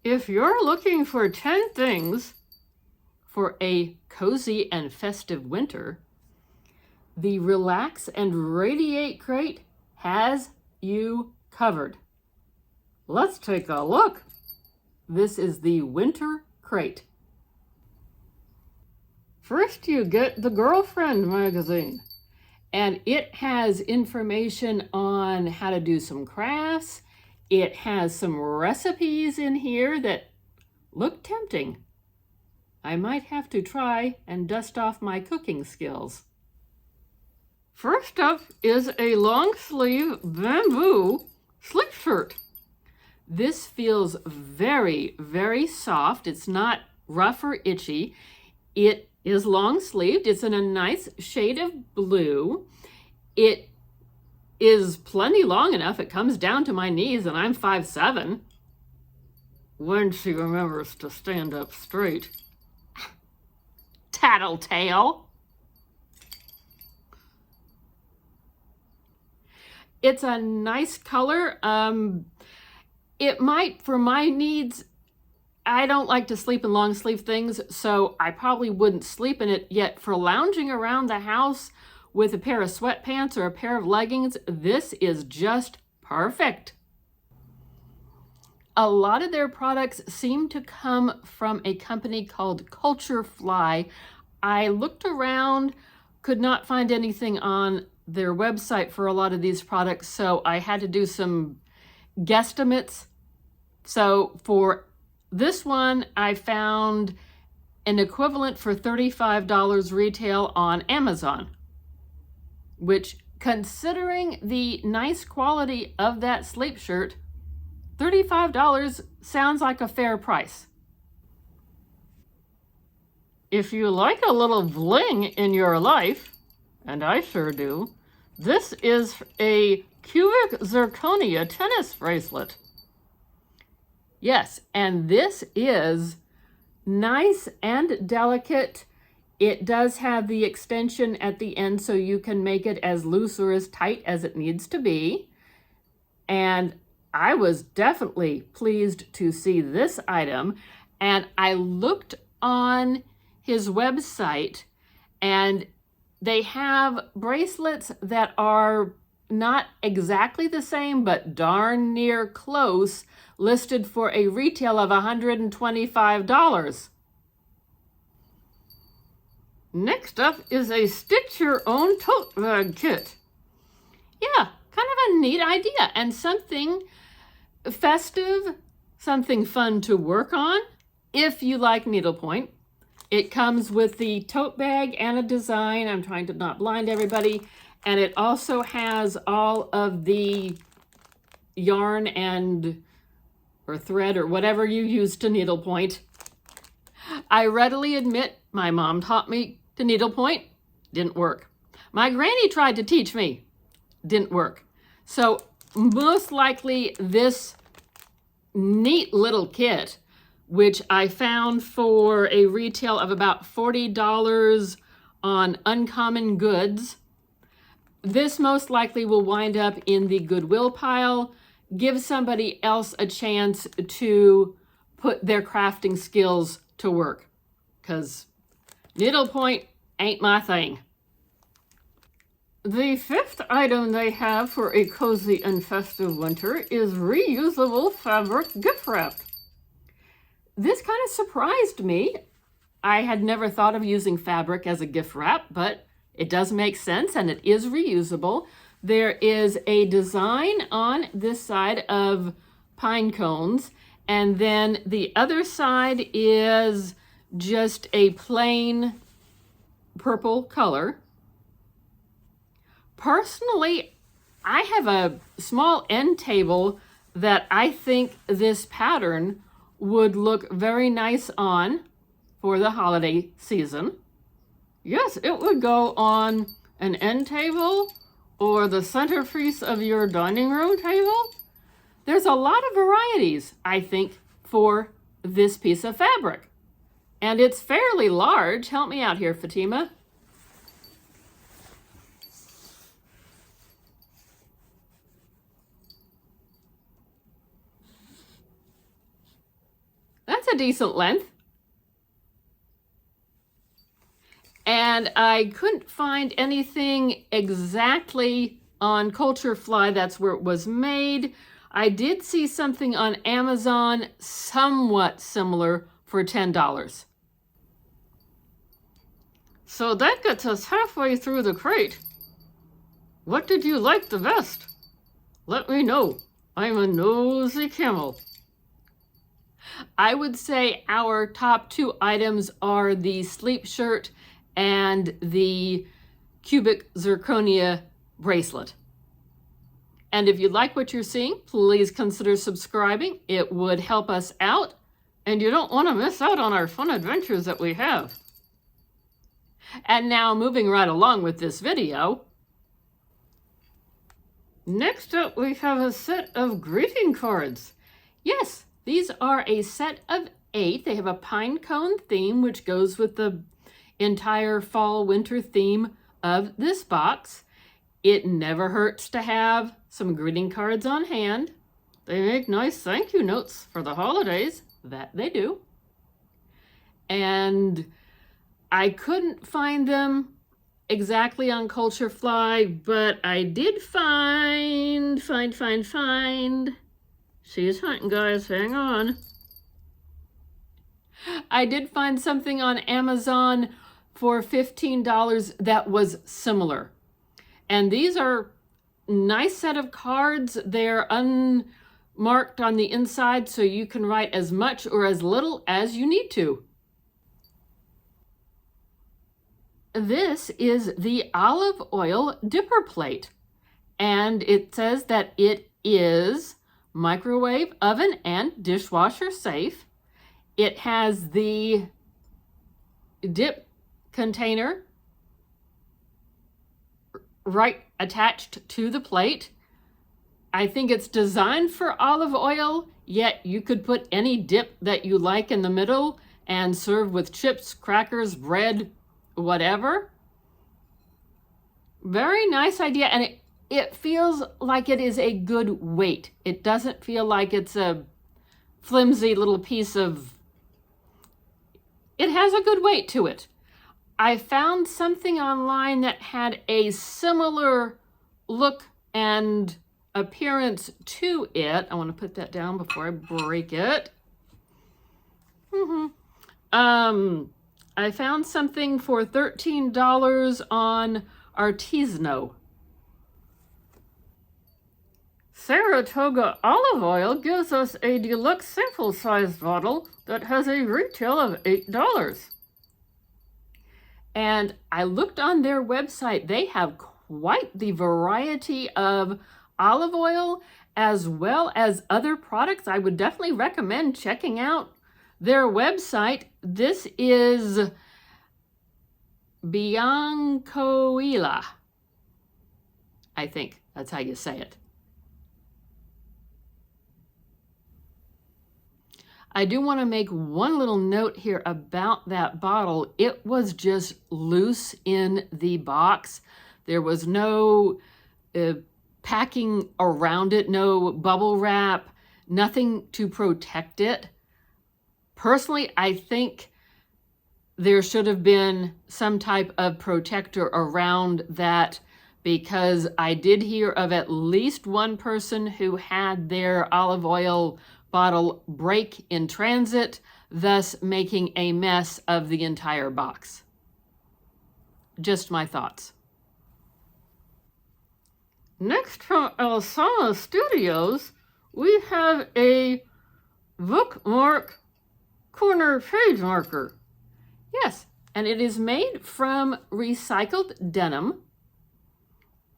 If you're looking for 10 things for a cozy and festive winter, the Relax and Radiate Crate has you covered. Let's take a look. This is the Winter Crate. First, you get the Girlfriend magazine, and it has information on how to do some crafts. It has some recipes in here that look tempting. I might have to try and dust off my cooking skills. First up is a long sleeve bamboo sleep shirt. This feels very, very soft. It's not rough or itchy. It is long sleeved. It's in a nice shade of blue. It is plenty long enough. It comes down to my knees and I'm 5'7". When she remembers to stand up straight. Tattletale. It's a nice color. It might, for my needs, I don't like to sleep in long sleeve things, so I probably wouldn't sleep in it. Yet for lounging around the house with a pair of sweatpants or a pair of leggings, this is just perfect. A lot of their products seem to come from a company called Culturefly. I looked around, could not find anything on their website for a lot of these products, so I had to do some guesstimates. So for this one, I found an equivalent for $35 retail on Amazon, which, considering the nice quality of that sleep shirt, $35 sounds like a fair price. If you like a little bling in your life, and I sure do, this is a cubic zirconia tennis bracelet. Yes, and this is nice and delicate. It does have the extension at the end so you can make it as loose or as tight as it needs to be. And I was definitely pleased to see this item. And I looked on his website and they have bracelets that are not exactly the same, but darn near close, listed for a retail of $125. Next up is a stitch your own tote bag kit. Yeah, kind of a neat idea and something festive, something fun to work on if you like needlepoint. It comes with the tote bag and a design. I'm trying to not blind everybody. And it also has all of the yarn or thread or whatever you use to needlepoint. I readily admit my mom taught me to needlepoint. Didn't work. My granny tried to teach me. Didn't work. So most likely this neat little kit, which I found for a retail of about $40 on Uncommon Goods, this most likely will wind up in the Goodwill pile. Give somebody else a chance to put their crafting skills to work, because needlepoint ain't my thing. The fifth item they have for a cozy and festive winter is reusable fabric gift wrap. This kind of surprised me. I had never thought of using fabric as a gift wrap, but it does make sense and it is reusable. There is a design on this side of pine cones, and then the other side is just a plain purple color. Personally, I have a small end table that I think this pattern would look very nice on for the holiday season. Yes, it would go on an end table or the centerpiece of your dining room table. There's a lot of varieties, I think, for this piece of fabric. And it's fairly large. Help me out here, Fatima. that's a decent length. And I couldn't find anything exactly on Culturefly. That's where it was made. I did see something on Amazon somewhat similar for $10. So that gets us halfway through the crate. What did you like the best? Let me know. I'm a nosy camel. I would say our top two items are the sleep shirt and the cubic zirconia bracelet. And if you like what you're seeing, please consider subscribing. It would help us out, and you don't want to miss out on our fun adventures that we have. And now, moving right along with this video, next up we have a set of greeting cards. Yes, these are a set of 8. They have a pine cone theme, which goes with the entire fall-winter theme of this box. It never hurts to have some greeting cards on hand. They make nice thank you notes for the holidays. That they do. And I couldn't find them exactly on Culturefly, but I did find. She's hunting, guys, hang on. I did find something on Amazon for $15 that was similar. And these are nice set of cards. They're unmarked on the inside, so you can write as much or as little as you need to. This is the olive oil dipper plate, and it says that it is microwave, oven, and dishwasher safe. It has the dip container right attached to the plate. I think it's designed for olive oil, yet you could put any dip that you like in the middle and serve with chips, crackers, bread, whatever. Very nice idea, and it feels like it is a good weight. It doesn't feel like it's a flimsy little piece of... It has a good weight to it. I found something online that had a similar look and appearance to it. I want to put that down before I break it. I found something for $13 on Artisanal. Saratogaoliveoil gives us a deluxe sample-sized bottle that has a retail of $8. And I looked on their website. They have quite the variety of olive oil as well as other products. I would definitely recommend checking out their website. This is Biancoila. I think that's how you say it. I do want to make one little note here about that bottle. It was just loose in the box. There was no packing around it, no bubble wrap, nothing to protect it. Personally, I think there should have been some type of protector around that, because I did hear of at least one person who had their olive oil bottle break in transit, thus making a mess of the entire box. Just my thoughts. Next, from Alsamastudio, we have a bookmark corner page marker. Yes, and it is made from recycled denim.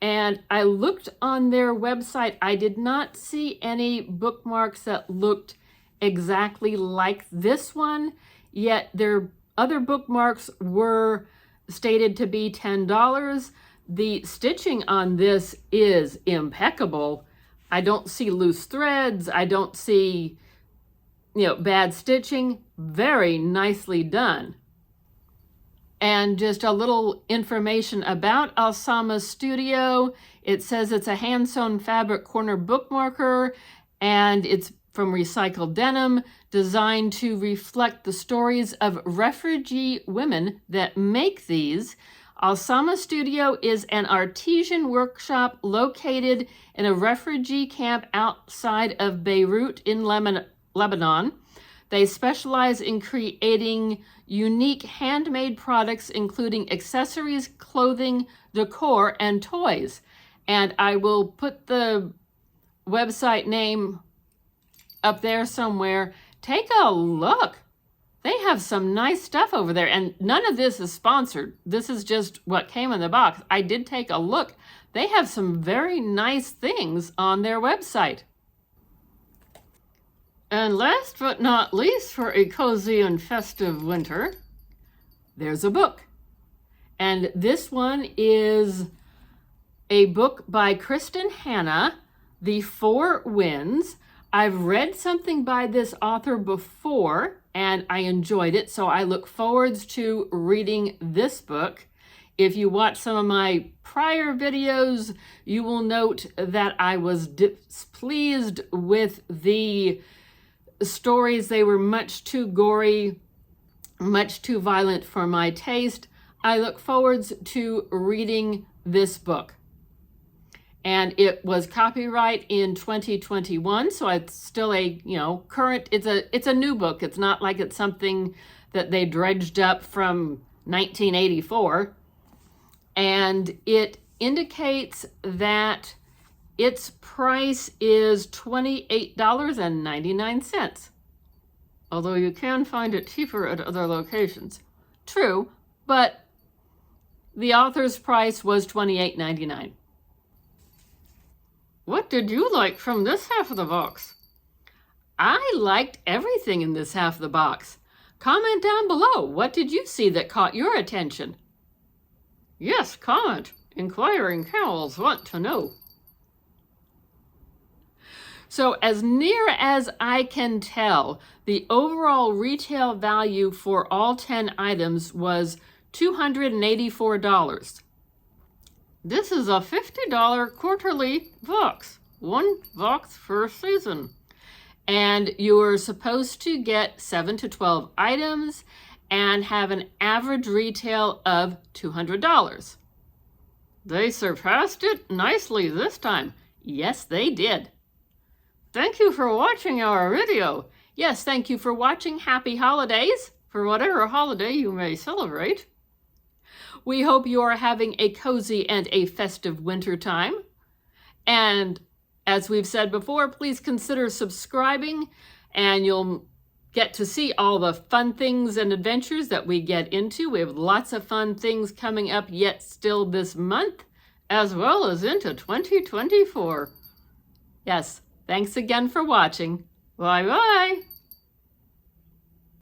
And I looked on their website. I did not see any bookmarks that looked exactly like this one, yet their other bookmarks were stated to be $10. The stitching on this is impeccable. I don't see loose threads. I don't see, bad stitching. Very nicely done. And just a little information about Alsamastudio. It says it's a hand-sewn fabric corner bookmarker, and it's from recycled denim, designed to reflect the stories of refugee women that make these. Alsamastudio is an artisan workshop located in a refugee camp outside of Beirut in Lebanon. They specialize in creating unique handmade products, including accessories, clothing, decor, and toys. And I will put the website name up there somewhere. Take a look. They have some nice stuff over there, and none of this is sponsored. This is just what came in the box. I did take a look. They have some very nice things on their website. And last but not least, for a cozy and festive winter, there's a book. And this one is a book by Kristen Hanna, The Four Winds. I've read something by this author before, and I enjoyed it, so I look forward to reading this book. If you watch some of my prior videos, you will note that I was displeased with the stories. They were much too gory, much too violent for my taste. I look forward to reading this book. And it was copyright in 2021, so it's still a, current, it's a new book. It's not like it's something that they dredged up from 1984. And it indicates that its price is $28.99. Although you can find it cheaper at other locations. True, but the author's price was $28.99. What did you like from this half of the box? I liked everything in this half of the box. Comment down below. What did you see that caught your attention? Yes, comment. Inquiring cows want to know. So as near as I can tell, the overall retail value for all 10 items was $284. This is a $50 quarterly box, one box per season. And you're supposed to get 7 to 12 items and have an average retail of $200. They surpassed it nicely this time. Yes, they did. Thank you for watching our video. Yes, thank you for watching. Happy holidays for whatever holiday you may celebrate. We hope you are having a cozy and a festive winter time. And as we've said before, please consider subscribing and you'll get to see all the fun things and adventures that we get into. We have lots of fun things coming up yet still this month, as well as into 2024. Yes, thanks again for watching. Bye-bye.